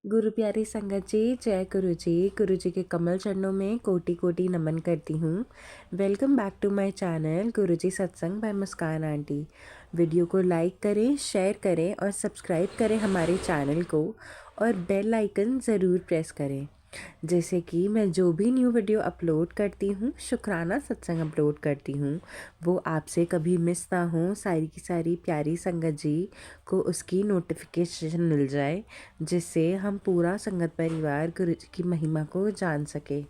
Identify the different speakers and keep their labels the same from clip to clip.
Speaker 1: गुरु प्यारी संगत जी, जय गुरु जी के कमल चरणों में कोटि कोटि नमन करती हूँ। Welcome back to my channel Guru ji Satsang by Muskan aunty. Video को लाइक करें, शेयर करें और सब्सक्राइब करें हमारे चैनल को, और बेल आइकन ज़रूर प्रेस करें, जैसे कि मैं जो भी न्यू वीडियो अपलोड करती हूँ, शुक्राना सत्संग अपलोड करती हूँ, वो आपसे कभी मिस ना हो। सारी की सारी प्यारी संगत जी को उसकी नोटिफिकेशन मिल जाए, जिससे हम पूरा संगत परिवार गुरु जी की महिमा को जान सके।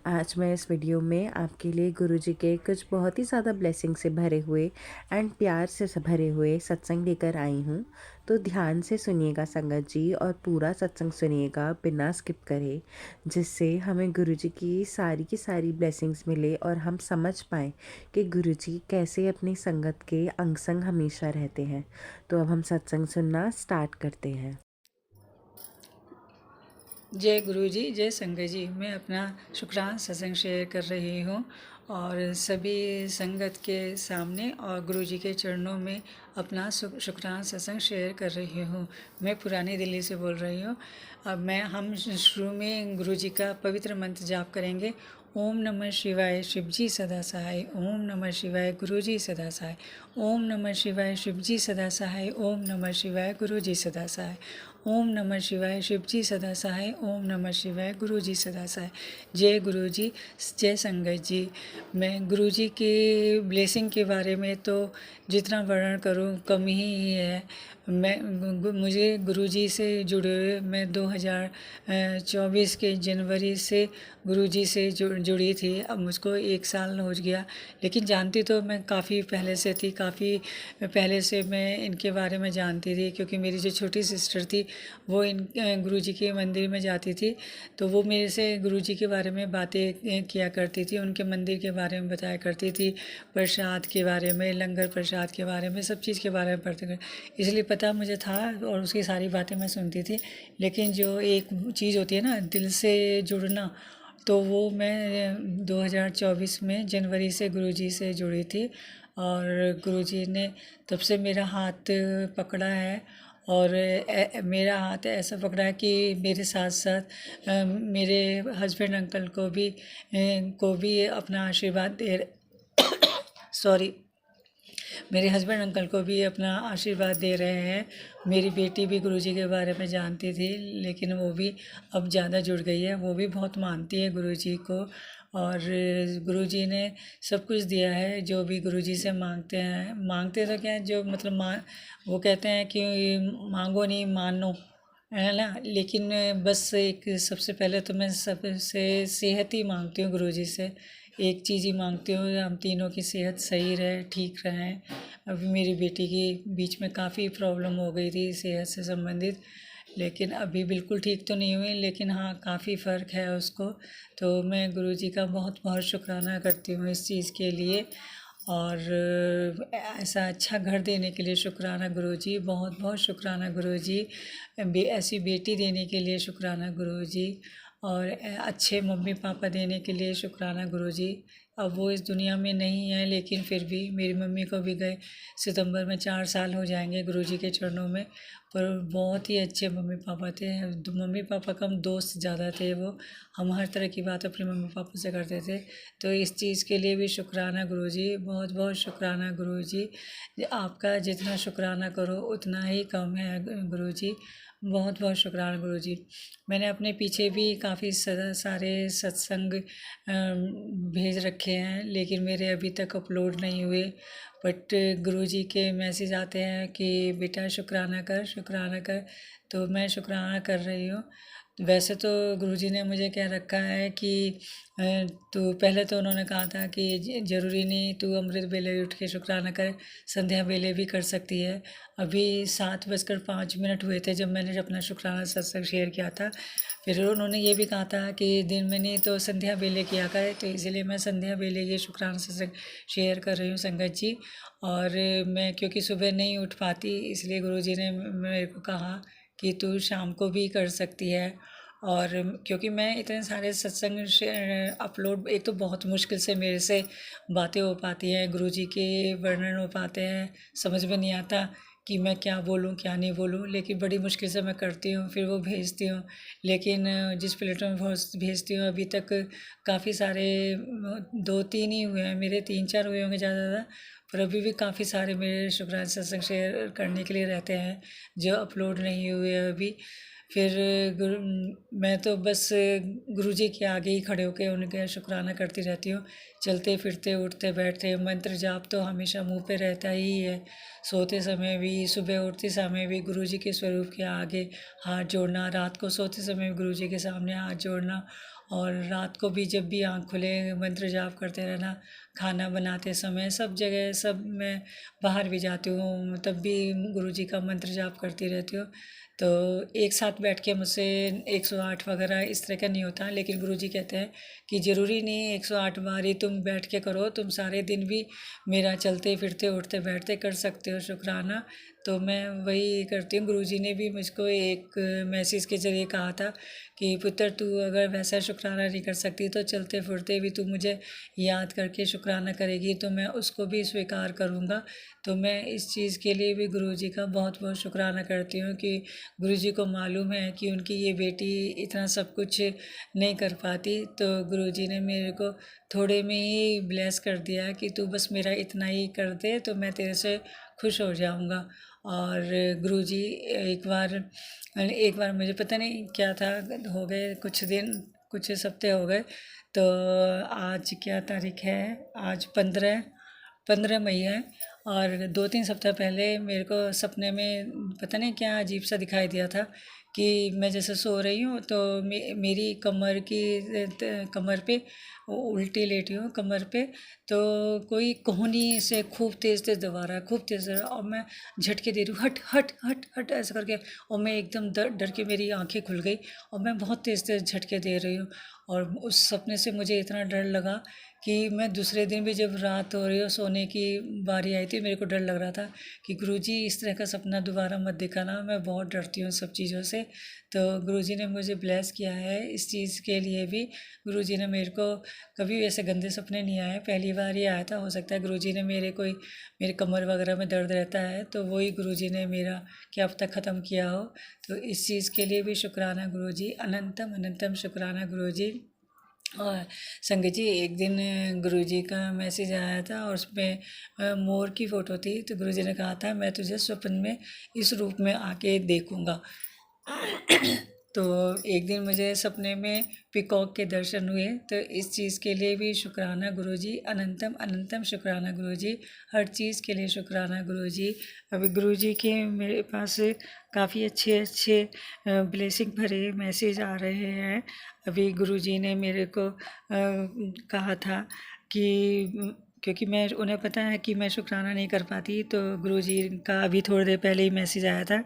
Speaker 1: आज मैं इस वीडियो में आपके लिए गुरु जी के कुछ बहुत ही ज़्यादा ब्लेसिंग से भरे हुए एंड प्यार से भरे हुए सत्संग लेकर आई हूँ। तो ध्यान से सुनिएगा संगत जी, और पूरा सत्संग सुनिएगा बिना स्किप करे, जिससे हमें गुरु जी की सारी ब्लेसिंग्स मिले और हम समझ पाएँ कि गुरु जी कैसे अपनी संगत के अंग संग हमेशा रहते हैं। तो अब हम सत्संग सुनना स्टार्ट करते हैं।
Speaker 2: जय गुरु जी, जय संगत जी। मैं अपना शुक्राना सत्संग शेयर कर रही हूँ और सभी संगत के सामने और गुरु जी के चरणों में अपना शुक्राना सत्संग शेयर कर रही हूँ। मैं पुरानी दिल्ली से बोल रही हूँ। अब हम शुरू में गुरु जी का पवित्र मंत्र जाप करेंगे। ओम नमः शिवाय शिव जी सदा सहाय, ओम नमः शिवाय गुरु जी सदा सहाय, ओम नमः शिवाय शिव जी सदा सहाय, ओम नमः शिवाय गुरु जी सदा सहाय, ओम नमः शिवाय शिव जी सदा सहाय, ओम नमः शिवाय गुरु जी सदा सहाय। जय गुरु जी, जय संगत जी। मैं गुरु जी के ब्लेसिंग के बारे में तो जितना वर्णन करूं कम ही है। मुझे गुरु जी से जुड़े हुए मैं 2024 के जनवरी से गुरु जी से जुड़ी थी। अब मुझको 1 साल हो गया, लेकिन जानती तो मैं काफ़ी पहले से थी। काफ़ी पहले से मैं इनके बारे में जानती थी, क्योंकि मेरी जो छोटी सिस्टर थी वो इन गुरु जी के मंदिर में जाती थी, तो वो मेरे से गुरु जी के बारे में बातें किया करती थी, उनके मंदिर के बारे में बताया करती थी, प्रसाद के बारे में, लंगर प्रसाद के बारे में, सब चीज़ के बारे में पढ़ते कर, इसलिए पता मुझे था और उसकी सारी बातें मैं सुनती थी। लेकिन जो एक चीज़ होती है ना, दिल से जुड़ना, तो वो मैं 2024 में जनवरी से गुरुजी से जुड़ी थी और गुरुजी ने तब से मेरा हाथ पकड़ा है। और मेरा हाथ ऐसा पकड़ा है कि मेरे साथ साथ मेरे हस्बैंड अंकल को भी अपना आशीर्वाद दे सॉरी मेरे हस्बैंड अंकल को भी अपना आशीर्वाद दे रहे हैं। मेरी बेटी भी गुरुजी के बारे में जानती थी, लेकिन वो भी अब ज़्यादा जुड़ गई है। वो भी बहुत मानती है गुरुजी को, और गुरुजी ने सब कुछ दिया है जो भी गुरुजी से मांगते हैं। मांगते तो क्या है, जो मतलब वो कहते हैं कि मांगो नहीं मानो, है ना। लेकिन बस एक सबसे पहले तो मैं सबसे सेहत ही मांगती हूँ गुरुजी से। एक चीज़ ही मांगती हूँ, हम तीनों की सेहत सही रहे, ठीक रहें। अभी मेरी बेटी की बीच में काफ़ी प्रॉब्लम हो गई थी सेहत से संबंधित, लेकिन अभी बिल्कुल ठीक तो नहीं हुई, लेकिन हाँ काफ़ी फ़र्क है उसको। तो मैं गुरुजी का बहुत बहुत शुक्राना करती हूँ इस चीज़ के लिए। और ऐसा अच्छा घर देने के लिए शुक्राना गुरुजी, बहुत बहुत शुक्राना गुरुजी। ऐसी बेटी देने के लिए शुक्राना गुरुजी, और अच्छे मम्मी पापा देने के लिए शुक्राना गुरुजी। अब वो इस दुनिया में नहीं है, लेकिन फिर भी मेरी मम्मी को भी गए सितंबर में 4 साल हो जाएंगे गुरुजी के चरणों में। पर बहुत ही अच्छे मम्मी पापा थे। मम्मी पापा कम दोस्त ज़्यादा थे वो। हम हर तरह की बात अपने मम्मी पापा से करते थे। तो इस चीज़ के लिए भी शुक्राना गुरुजी, बहुत बहुत शुक्राना गुरुजी। आपका जितना शुक्राना करो उतना ही कम है गुरुजी। बहुत बहुत शुक्राना गुरुजी। मैंने अपने पीछे भी काफ़ी सारे सत्संग भेज रखे हैं, लेकिन मेरे अभी तक अपलोड नहीं हुए। बट गुरुजी के मैसेज आते हैं कि बेटा शुक्राना कर, शुक्राना कर। तो मैं शुक्राना कर रही हूँ। वैसे तो गुरुजी ने मुझे कह रखा है कि तू, पहले तो उन्होंने कहा था कि ज़रूरी नहीं तू अमृत वेले उठ के शुक्राना कर, संध्या वेले भी कर सकती है। अभी 7:05 हुए थे जब मैंने अपना शुक्राना सत्संग शेयर किया था। फिर उन्होंने ये भी कहा था कि दिन में नहीं तो संध्या वेले किया करे, तो इसीलिए मैं संध्या वेले ये शुक्राना सत्संग शेयर कर रही हूँ संगत जी। और मैं क्योंकि सुबह नहीं उठ पाती, इसलिए गुरुजी ने मेरे को कहा कि तू शाम को भी कर सकती है। और क्योंकि मैं इतने सारे सत्संग अपलोड, एक तो बहुत मुश्किल से मेरे से बातें हो पाती हैं, गुरुजी के वर्णन हो पाते हैं, समझ में नहीं आता कि मैं क्या बोलूँ क्या नहीं बोलूँ, लेकिन बड़ी मुश्किल से मैं करती हूँ, फिर वो भेजती हूँ। लेकिन जिस प्लेटफॉर्म में भेजती हूँ अभी तक काफ़ी सारे 2-3 ही हुए हैं मेरे, 3-4 हुए होंगे ज़्यादा ज़्यादा, पर अभी भी काफ़ी सारे मेरे शुक्राना सत्संग शेयर करने के लिए रहते हैं जो अपलोड नहीं हुए अभी। फिर मैं तो बस गुरुजी के आगे ही खड़े होकर उनके शुक्राना करती रहती हूँ। चलते फिरते उठते बैठते मंत्र जाप तो हमेशा मुंह पे रहता ही है। सोते समय भी, सुबह उठते समय भी गुरुजी के स्वरूप के आगे हाथ जोड़ना, रात को सोते समय भी गुरुजी के सामने हाथ जोड़ना, और रात को भी जब भी आँख खुले मंत्र जाप करते रहना। खाना बनाते समय सब जगह, सब मैं बाहर भी जाती हूँ तब भी गुरुजी का मंत्र जाप करती रहती हूँ। तो एक साथ बैठ के मुझसे 108 वगैरह इस तरह का नहीं होता, लेकिन गुरुजी कहते हैं कि ज़रूरी नहीं 108 बार ही तुम बैठ के करो, तुम सारे दिन भी मेरा चलते फिरते उठते बैठते कर सकते हो शुक्राना। तो मैं वही करती हूँ। गुरुजी ने भी मुझको एक मैसेज के ज़रिए कहा था कि पुत्र तू अगर वैसा शुक्राना नहीं कर सकती तो चलते फिरते भी तू मुझे याद करके शुक्राना करेगी तो मैं उसको भी स्वीकार करूँगा। तो मैं इस चीज़ के लिए भी गुरुजी का बहुत बहुत शुक्राना करती हूँ कि गुरुजी को मालूम है कि उनकी ये बेटी इतना सब कुछ नहीं कर पाती, तो गुरुजी ने मेरे को थोड़े में ही ब्लेस कर दिया कि तू बस मेरा इतना ही कर दे तो मैं तेरे से खुश हो जाऊँगा। और गुरुजी एक बार मुझे पता नहीं क्या था, हो गए कुछ दिन, कुछ हफ्ते हो गए, तो आज क्या तारीख है, आज 15 मई है। और 2-3 सप्ताह पहले मेरे को सपने में पता नहीं क्या अजीब सा दिखाई दिया था कि मैं जैसे सो रही हूँ तो मेरी कमर पे उल्टी लेटी हूँ कमर पे, तो कोई कोहनी से खूब तेज़ तेज़ दबा रहा है, खूब तेज़ दबा रहा है, और मैं झटके दे रही हूँ, हट हट हट हट ऐसा करके, और मैं एकदम डर डर के मेरी आंखें खुल गई और मैं बहुत तेज़ तेज़ झटके दे रही हूँ। और उस सपने से मुझे इतना डर लगा कि मैं दूसरे दिन भी जब रात हो रही हो सोने की बारी आई थी, मेरे को डर लग रहा था कि गुरुजी इस तरह का सपना दोबारा मत दिखाना, मैं बहुत डरती हूँ सब चीज़ों से। तो गुरुजी ने मुझे ब्लेस किया है इस चीज़ के लिए भी। गुरुजी ने मेरे को कभी ऐसे गंदे सपने नहीं आए, पहली बार ही आया था। हो सकता है गुरुजी ने मेरे कमर वगैरह में दर्द रहता है तो वही गुरुजी ने मेरा क्या अब तक ख़त्म किया हो। तो इस चीज़ के लिए भी शुक्राना गुरुजी, अनंतम अनंतम शुक्राना गुरुजी। और संगत जी एक दिन गुरुजी का मैसेज आया था और उसमें मोर की फ़ोटो थी, तो गुरुजी ने कहा था मैं तुझे स्वप्न में इस रूप में आके देखूँगा। तो एक दिन मुझे सपने में पीकॉक के दर्शन हुए, तो इस चीज़ के लिए भी शुक्राना गुरुजी, अनंतम अनंतम शुक्राना गुरुजी, हर चीज़ के लिए शुक्राना गुरुजी। अभी गुरुजी के मेरे पास काफ़ी अच्छे अच्छे ब्लेसिंग भरे मैसेज आ रहे हैं। अभी गुरुजी ने मेरे को कहा था कि क्योंकि मैं उन्हें पता है कि मैं शुक्राना नहीं कर पाती, तो गुरुजी का अभी थोड़ी देर पहले ही मैसेज आया था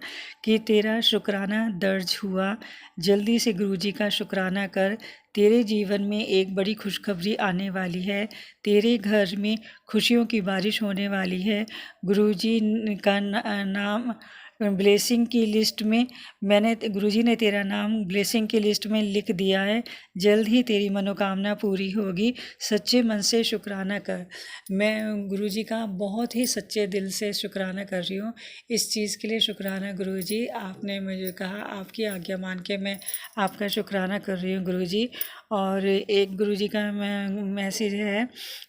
Speaker 2: कि तेरा शुक्राना दर्ज हुआ, जल्दी से गुरुजी का शुक्राना कर, तेरे जीवन में एक बड़ी खुशखबरी आने वाली है, तेरे घर में खुशियों की बारिश होने वाली है। गुरुजी का नाम ब्लेसिंग की लिस्ट में गुरुजी ने तेरा नाम ब्लेसिंग की लिस्ट में लिख दिया है, जल्द ही तेरी मनोकामना पूरी होगी, सच्चे मन से शुक्राना कर। मैं गुरुजी का बहुत ही सच्चे दिल से शुक्राना कर रही हूँ। इस चीज़ के लिए शुक्राना गुरुजी, आपने मुझे कहा, आपकी आज्ञा मान के मैं आपका शुक्राना कर रही हूँ गुरुजी। और एक गुरुजी का मैसेज है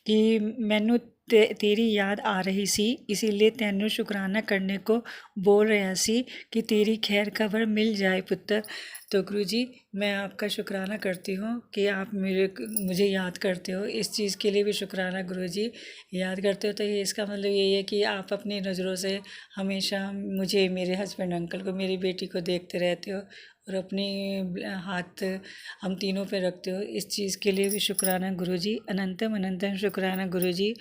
Speaker 2: कि मैनू तेरी याद आ रही सी, इसीलिए तैनू शुक्राना करने को बोल रहा सी कि तेरी खैर खबर मिल जाए पुत्र। तो गुरुजी मैं आपका शुक्राना करती हूँ कि आप मुझे याद करते हो, इस चीज़ के लिए भी शुक्राना गुरुजी। याद करते हो तो ये इसका मतलब यही है कि आप अपनी नज़रों से हमेशा मुझे, मेरे हस्बैंड अंकल को, मेरी बेटी को देखते रहते हो और अपनी हाथ हम तीनों पे रखते हो, इस चीज़ के लिए भी शुक्राना गुरुजी, अनंतम अनंतम शुक्राना गुरुजी।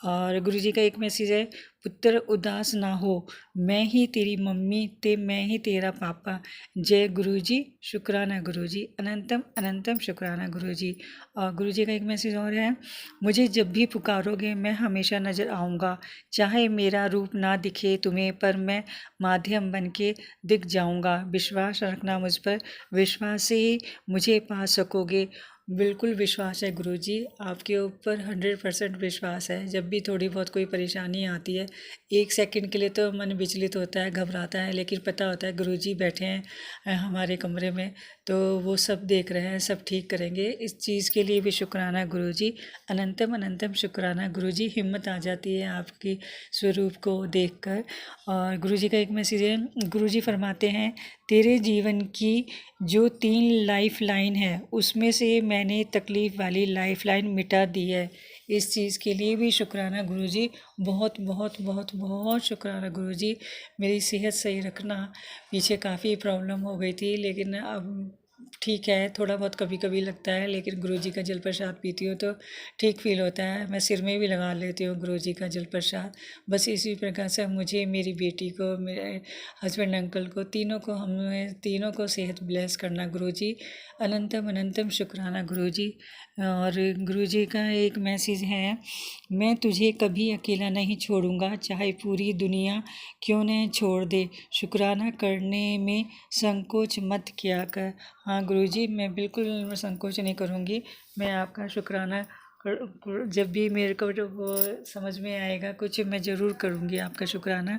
Speaker 2: और गुरुजी का एक मैसेज है, पुत्र उदास ना हो, मैं ही तेरी मम्मी ते मैं ही तेरा पापा, जय गुरुजी, शुक्राना गुरुजी, अनंतम अनंतम शुक्राना गुरुजी। और गुरुजी का एक मैसेज और है, मुझे जब भी पुकारोगे मैं हमेशा नज़र आऊँगा, चाहे मेरा रूप ना दिखे तुम्हें पर मैं माध्यम बन के दिख जाऊँगा, विश्वास रखना मुझ पर, विश्वास से ही मुझे पा सकोगे, बिल्कुल विश्वास है गुरुजी, आपके ऊपर 100% विश्वास है। जब भी थोड़ी बहुत कोई परेशानी आती है, 1 सेकंड के लिए तो मन विचलित होता है, घबराता है, लेकिन पता होता है गुरुजी बैठे हैं हमारे कमरे में, तो वो सब देख रहे हैं, सब ठीक करेंगे। इस चीज़ के लिए भी शुक्राना गुरुजी, अनंतम अनंतम शुक्राना गुरुजी। हिम्मत आ जाती है आपकी स्वरूप को देखकर। और गुरुजी का एक मैसेज है, गुरुजी फरमाते हैं, तेरे जीवन की जो 3 लाइफ लाइन है उसमें से मैंने तकलीफ़ वाली लाइफ लाइन मिटा दी है। इस चीज़ के लिए भी शुक्राना गुरुजी, बहुत बहुत बहुत बहुत शुक्राना गुरुजी। मेरी सेहत सही रखना, पीछे काफ़ी प्रॉब्लम हो गई थी, लेकिन अब ठीक है, थोड़ा बहुत कभी कभी लगता है, लेकिन गुरुजी का जल प्रसाद पीती हूँ तो ठीक फील होता है। मैं सिर में भी लगा लेती हूँ गुरुजी का जल प्रसाद। बस इसी प्रकार से मुझे, मेरी बेटी को, मेरे हस्बैंड अंकल को, तीनों को, हमें तीनों को सेहत ब्लेस करना गुरुजी। अनंतम अनंतम शुक्राना गुरुजी। और गुरुजी का एक मैसेज है, मैं तुझे कभी अकेला नहीं छोड़ूंगा, चाहे पूरी दुनिया क्यों न छोड़ दे, शुक्राना करने में संकोच मत किया कर। हाँ गुरुजी, मैं बिल्कुल संकोच नहीं करूँगी, मैं आपका शुक्राना जब भी मेरे को जो वो समझ में आएगा कुछ, मैं ज़रूर करूँगी आपका शुक्राना।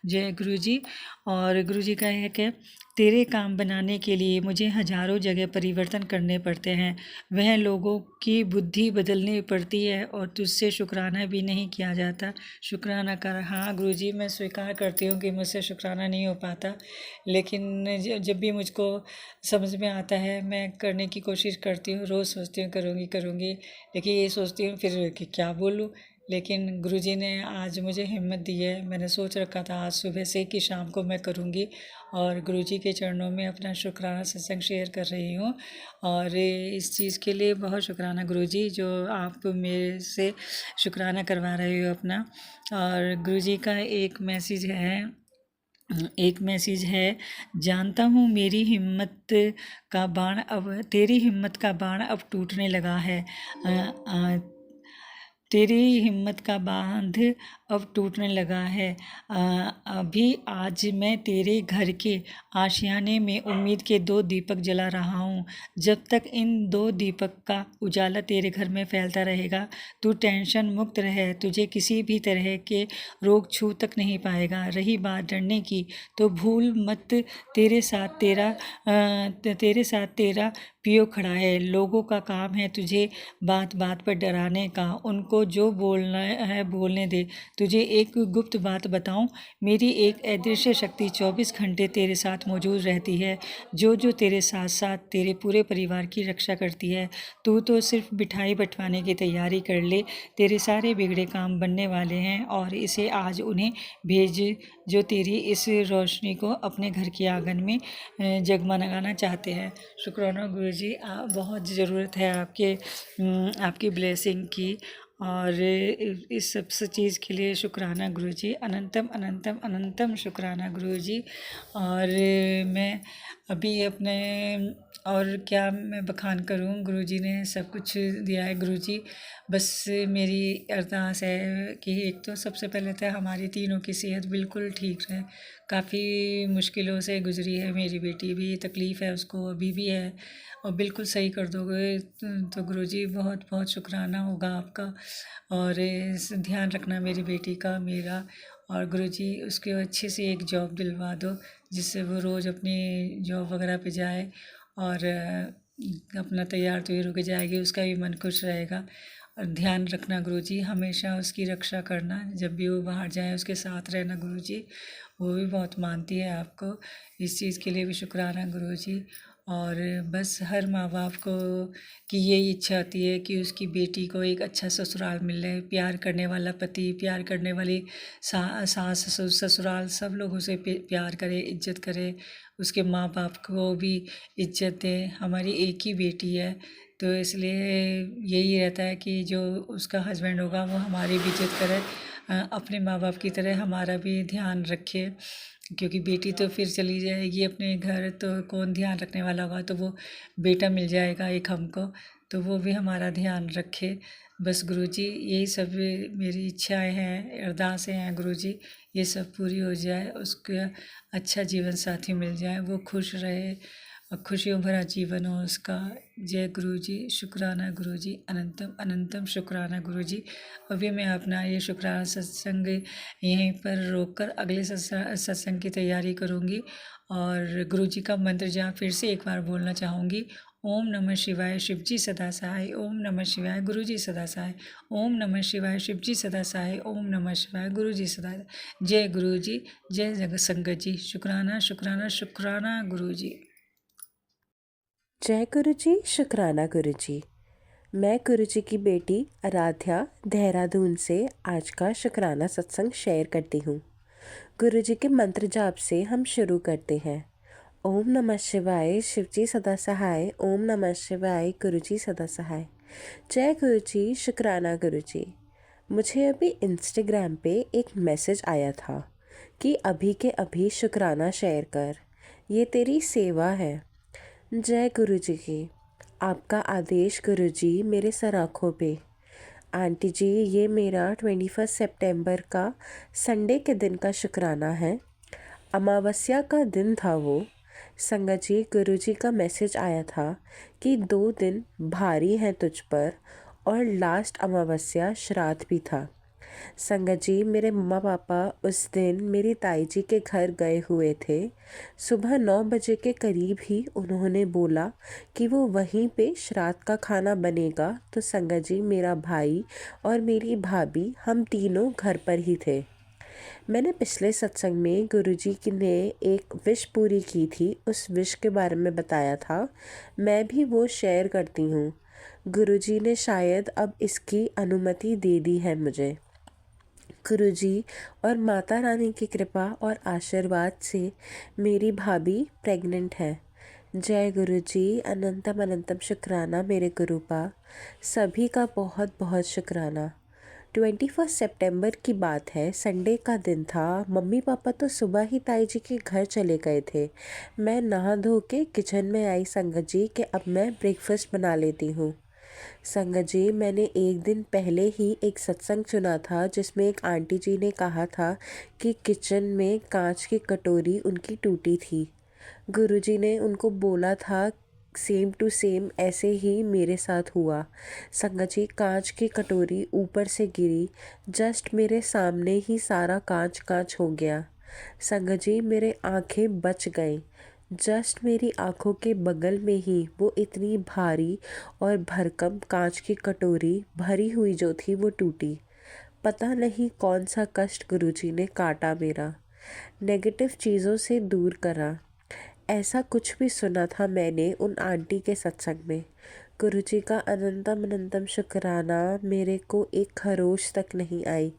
Speaker 2: जय गुरुजी। और गुरुजी का है कि तेरे काम बनाने के लिए मुझे हजारों जगह परिवर्तन करने पड़ते हैं, वह लोगों की बुद्धि बदलनी पड़ती है और तुझसे शुक्राना भी नहीं किया जाता, शुक्राना कर। हाँ गुरुजी, मैं स्वीकार करती हूँ कि मुझसे शुक्राना नहीं हो पाता, लेकिन जब भी मुझको समझ में आता है मैं करने की कोशिश करती हूँ। रोज़ सोचती हूँ करूँगी करूँगी, लेकिन ये सोचती हूँ फिर कि क्या बोलूँ, लेकिन गुरुजी ने आज मुझे हिम्मत दी है। मैंने सोच रखा था आज सुबह से कि शाम को मैं करूँगी, और गुरुजी के चरणों में अपना शुक्राना सत्संग शेयर कर रही हूँ। और इस चीज़ के लिए बहुत शुक्राना गुरुजी, जो आप मेरे से शुक्राना करवा रहे हो अपना। और गुरुजी का एक मैसेज है, जानता हूँ मेरी हिम्मत का बाण अब तेरी हिम्मत का बाण अब टूटने लगा है, अ, अ, तेरी हिम्मत का बांध अब टूटने लगा है। अभी आज मैं तेरे घर के आशियाने में उम्मीद के 2 दीपक जला रहा हूँ। जब तक इन 2 दीपक का उजाला तेरे घर में फैलता रहेगा, तू टेंशन मुक्त रहे, तुझे किसी भी तरह के रोग छू तक नहीं पाएगा। रही बात डरने की, तो भूल मत, तेरे साथ तेरा पियो खड़ा है। लोगों का काम है तुझे बात बात पर डराने का, उनको जो बोलना है बोलने दे। तुझे एक गुप्त बात बताऊं, मेरी एक अदृश्य शक्ति 24 घंटे तेरे साथ मौजूद रहती है, जो तेरे साथ साथ तेरे पूरे परिवार की रक्षा करती है। तू तो सिर्फ मिठाई बंटवाने की तैयारी कर ले, तेरे सारे बिगड़े काम बनने वाले हैं, और इसे आज उन्हें भेज जो तेरी इस रोशनी को अपने घर के आंगन में जगमगाना चाहते हैं। शुक्राना गुरुजी, बहुत ज़रूरत है आपकी ब्लेसिंग की। और इस सब चीज़ के लिए शुक्राना गुरुजी, अनंतम अनंतम अनंतम शुक्राना गुरुजी। और मैं अभी अपने, और क्या मैं बखान करूं, गुरुजी ने सब कुछ दिया है गुरुजी। बस मेरी अरदास है कि एक तो सबसे पहले तो हमारी तीनों की सेहत बिल्कुल ठीक रहे। काफ़ी मुश्किलों से गुजरी है मेरी बेटी, भी तकलीफ़ है उसको, अभी भी है, और बिल्कुल सही कर दोगे तो गुरुजी बहुत बहुत शुक्राना होगा आपका। और ध्यान रखना मेरी बेटी का, मेरा। और गुरुजी उसको अच्छे से एक जॉब दिलवा दो, जिससे वो रोज़ अपनी जॉब वगैरह पे जाए, और अपना तैयार तैयार होकर जाएगी, उसका भी मन खुश रहेगा। और ध्यान रखना गुरुजी, हमेशा उसकी रक्षा करना, जब भी वो बाहर जाए उसके साथ रहना गुरुजी। वो भी बहुत मानती है आपको, इस चीज़ के लिए भी शुक्राना गुरुजी। और बस हर माँ बाप को की यही इच्छा होती है कि उसकी बेटी को एक अच्छा ससुराल मिले, प्यार करने वाला पति, प्यार करने वाली सास ससुराल, सब लोग उसे प्यार करे, इज्जत करे, उसके माँ बाप को भी इज्जत दे। हमारी एक ही बेटी है, तो इसलिए यही रहता है कि जो उसका हस्बैंड होगा वो हमारी भी इज्जत करे, अपने माँ बाप की तरह हमारा भी ध्यान रखे। क्योंकि बेटी तो फिर चली जाएगी अपने घर, तो कौन ध्यान रखने वाला होगा, तो वो बेटा मिल जाएगा एक हमको, तो वो भी हमारा ध्यान रखे। बस गुरुजी, यही सब मेरी इच्छाएं हैं, अरदासें हैं गुरुजी, ये सब पूरी हो जाए, उसका अच्छा जीवन साथी मिल जाए, वो खुश रहे, खुशियों भरा जीवन हो उसका। जय गुरु जी, शुक्राना गुरु जी, अनंतम अनंतम शुक्राना गुरु जी। अभी मैं अपना ये शुक्राना सत्संग यहीं पर रोककर अगले सत्संग की तैयारी करूँगी। और गुरु जी का मंत्र जहाँ फिर से एक बार बोलना चाहूँगी। ओम नमः शिवाय, शिव जी सदा सहाय। ओम नमः शिवाय, गुरु जी सदा सहाय। ओम नमः शिवाय, शिव जी सदा सहाय। ओम नमः शिवाय, गुरु जी सदा। जय गुरु जी, जय जगत संगत जी। शुक्राना शुक्राना शुक्राना गुरु जी।
Speaker 1: जय गुरु जी, शुक्राना गुरु जी। मैं गुरु जी की बेटी आराध्या देहरादून से आज का शुक्राना सत्संग शेयर करती हूँ। गुरु जी के मंत्र जाप से हम शुरू करते हैं। ओम नमः शिवाय, शिव जी सदा सहाय। ओम नमः शिवाय, गुरु जी सदा सहाय। जय गुरु जी, शुक्राना गुरु जी। मुझे अभी इंस्टाग्राम पे एक मैसेज आया था कि अभी के अभी शुक्राना शेयर कर, ये तेरी सेवा है। जय गुरु जी की। आपका आदेश गुरु जी मेरे सर आँखों पे। आंटी जी, ये मेरा 21 सितंबर का संडे के दिन का शुक्राना है। अमावस्या का दिन था वो। संगत जी, गुरु जी का मैसेज आया था कि 2 दिन भारी हैं तुझ पर और लास्ट अमावस्या श्राद्ध भी था। संगत जी, मेरे मम्मा पापा उस दिन मेरी ताई जी के घर गए हुए थे। सुबह 9 बजे के करीब ही उन्होंने बोला कि वो वहीं पे श्राद्ध का खाना बनेगा। तो संगत जी, मेरा भाई और मेरी भाभी हम तीनों घर पर ही थे। मैंने पिछले सत्संग में गुरुजी की ने एक विश पूरी की थी, उस विश के बारे में बताया था। मैं भी वो शेयर करती हूँ। गुरुजी ने शायद अब इसकी अनुमति दे दी है मुझे। गुरुजी और माता रानी की कृपा और आशीर्वाद से मेरी भाभी प्रेग्नेंट है। जय गुरुजी, अनंतम अनंतम शुक्राना मेरे गुरुपा। सभी का बहुत बहुत शुक्राना। 21 सितंबर की बात है, संडे का दिन था। मम्मी पापा तो सुबह ही ताई जी के घर चले गए थे। मैं नहा धो के किचन में आई संगत जी कि अब मैं ब्रेकफास्ट बना लेती हूँ। संगत जी, मैंने एक दिन पहले ही एक सत्संग सुना था जिसमें एक आंटी जी ने कहा था कि किचन में कांच की कटोरी उनकी टूटी थी। गुरुजी ने उनको बोला था सेम टू सेम ऐसे ही मेरे साथ हुआ। संगत जी, कांच की कटोरी ऊपर से गिरी, जस्ट मेरे सामने ही सारा कांच कांच हो गया। संगत जी, मेरे आंखें बच गईं। जस्ट मेरी आंखों के बगल में ही वो इतनी भारी और भरकम कांच की कटोरी भरी हुई जो थी वो टूटी। पता नहीं कौन सा कष्ट गुरुजी ने काटा मेरा, नेगेटिव चीज़ों से दूर करा। ऐसा कुछ भी सुना था मैंने उन आंटी के सत्संग में। गुरुजी का अनंतम अनंतम शुक्राना, मेरे को एक खरोश तक नहीं आई।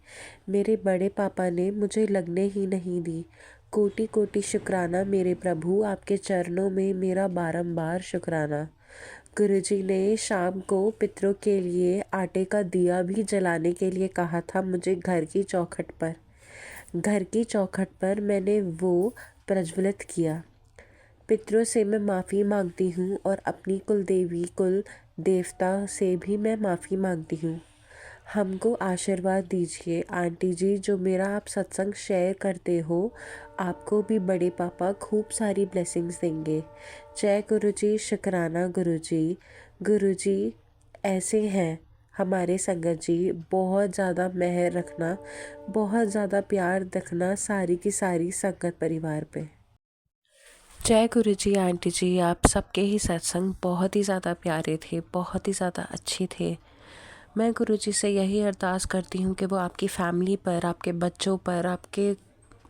Speaker 1: मेरे बड़े पापा ने मुझे लगने ही नहीं दी। कोटि कोटि शुक्राना मेरे प्रभु, आपके चरणों में मेरा बारंबार शुक्राना। गुरुजी ने शाम को पितरों के लिए आटे का दिया भी जलाने के लिए कहा था मुझे घर की चौखट पर। घर की चौखट पर मैंने वो प्रज्वलित किया। पितरों से मैं माफ़ी मांगती हूँ और अपनी कुल देवी कुल देवता से भी मैं माफ़ी मांगती हूँ। हमको आशीर्वाद दीजिए आंटी जी, जो मेरा आप सत्संग शेयर करते हो आपको भी बड़े पापा खूब सारी ब्लेसिंग्स देंगे। जय गुरुजी, शुक्राना गुरुजी। गुरुजी ऐसे हैं हमारे संगत जी, बहुत ज़्यादा मेहर रखना, बहुत ज़्यादा प्यार रखना सारी की सारी संगत परिवार पे। जय गुरु जी। आंटी जी, आप सबके ही सत्संग बहुत ही ज़्यादा प्यारे थे, बहुत ही ज़्यादा अच्छे थे। मैं गुरु जी से यही अरदास करती हूँ कि वो आपकी फैमिली पर, आपके बच्चों पर, आपके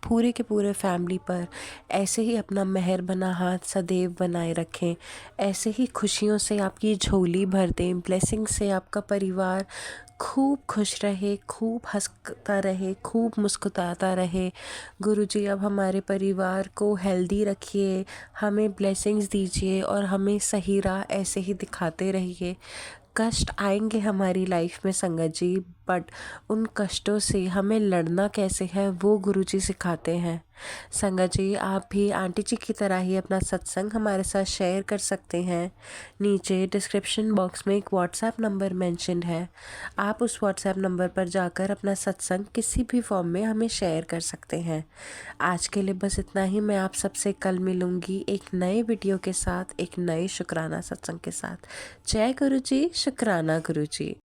Speaker 1: पूरे के पूरे फैमिली पर ऐसे ही अपना मेहर बना हाथ सदैव बनाए रखें। ऐसे ही खुशियों से आपकी झोली भर दें, ब्लेसिंग से आपका परिवार खूब खुश रहे, खूब हंसता रहे, खूब मुस्कुराता रहे। गुरुजी, अब हमारे परिवार को हेल्दी रखिए, हमें ब्लेसिंग्स दीजिए और हमें सही राह ऐसे ही दिखाते रहिए। कष्ट आएंगे हमारी लाइफ में संगत जी, बट उन कष्टों से हमें लड़ना कैसे है वो गुरुजी सिखाते हैं। संगत जी, आप भी आंटी जी की तरह ही अपना सत्संग हमारे साथ शेयर कर सकते हैं। नीचे डिस्क्रिप्शन बॉक्स में एक व्हाट्सएप नंबर मेंशन्ड है। आप उस व्हाट्सएप नंबर पर जाकर अपना सत्संग किसी भी फॉर्म में हमें शेयर कर सकते हैं। आज के लिए बस इतना ही। मैं आप सबसे कल मिलूंगी एक नए वीडियो के साथ, एक नए शुक्राना सत्संग के साथ। जय गुरु जी, शुक्राना गुरु जी।